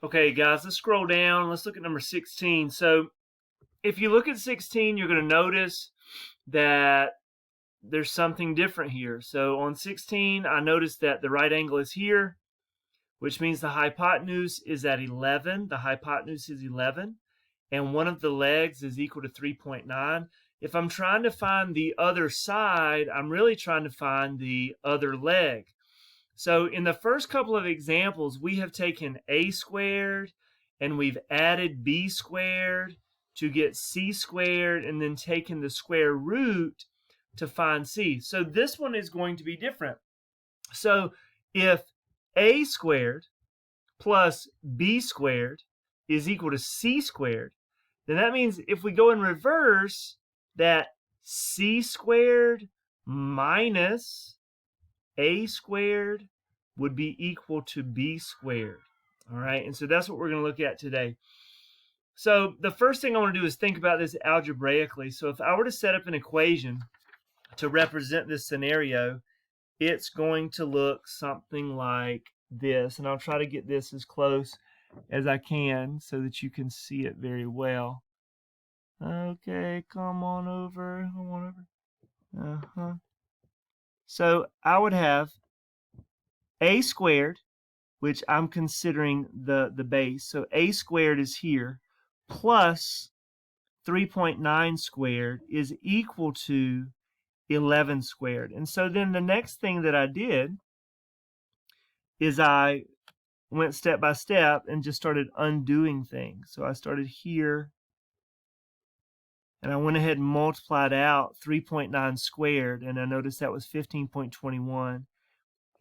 Okay, guys, let's scroll down. Let's look at number 16. So if you look at 16, you're going to notice that there's something different here. So on 16, I noticed that the right angle is here, which means the hypotenuse is at 11. The hypotenuse is 11, and one of the legs is equal to 3.9. If I'm trying to find the other side, I'm really trying to find the other leg. So in the first couple of examples, we have taken a squared and we've added b squared to get c squared and then taken the square root to find c. So this one is going to be different. So if a squared plus b squared is equal to c squared, then that means if we go in reverse, that c squared minus a squared would be equal to b squared. All right, and so that's what we're going to look at today. So the first thing I want to do is think about this algebraically. So if I were to set up an equation to represent this scenario, it's going to look something like this. And I'll try to get this as close as I can so that you can see it very well. Okay, come on over. So I would have a squared, which I'm considering the base. So a squared is here, plus 3.9 squared is equal to 11 squared. And so then the next thing that I did is I went step by step and just started undoing things. So I started here, and I went ahead and multiplied out 3.9 squared, and I noticed that was 15.21,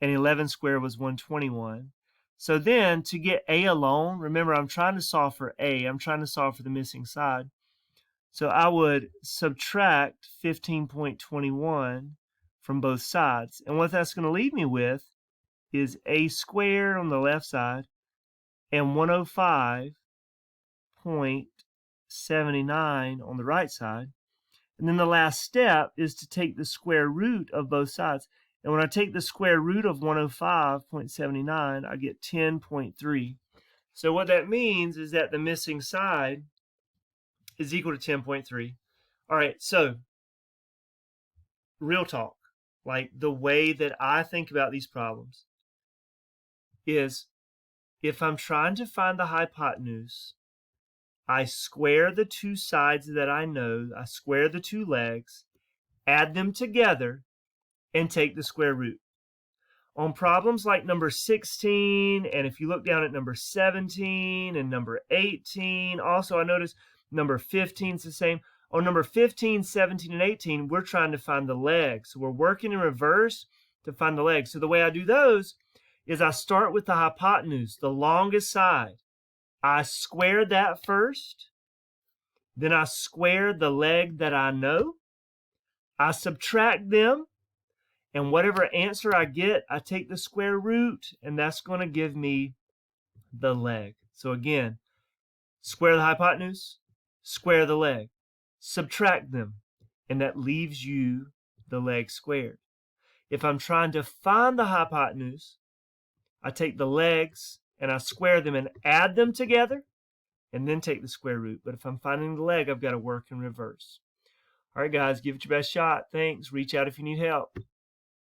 and 11 squared was 121. So then to get a alone, remember I'm trying to solve for a, I'm trying to solve for the missing side. So I would subtract 15.21 from both sides. And what that's going to leave me with is a squared on the left side and 105.79 on the right side. And then the last step is to take the square root of both sides. And when I take the square root of 105.79, I get 10.3. So what that means is that the missing side is equal to 10.3. All right, so real talk, like the way that I think about these problems is if I'm trying to find the hypotenuse, I square the two sides that I know, I square the two legs, add them together, and take the square root. On problems like number 16, and if you look down at number 17 and number 18, also I notice number 15 is the same. On number 15, 17, and 18, we're trying to find the leg. So we're working in reverse to find the leg. So the way I do those is I start with the hypotenuse, the longest side. I square that first. Then I square the leg that I know. I subtract them. And whatever answer I get, I take the square root, and that's going to give me the leg. So again, square the hypotenuse, square the leg, subtract them, and that leaves you the leg squared. If I'm trying to find the hypotenuse, I take the legs and I square them and add them together, and then take the square root. But if I'm finding the leg, I've got to work in reverse. All right, guys, give it your best shot. Thanks. Reach out if you need help.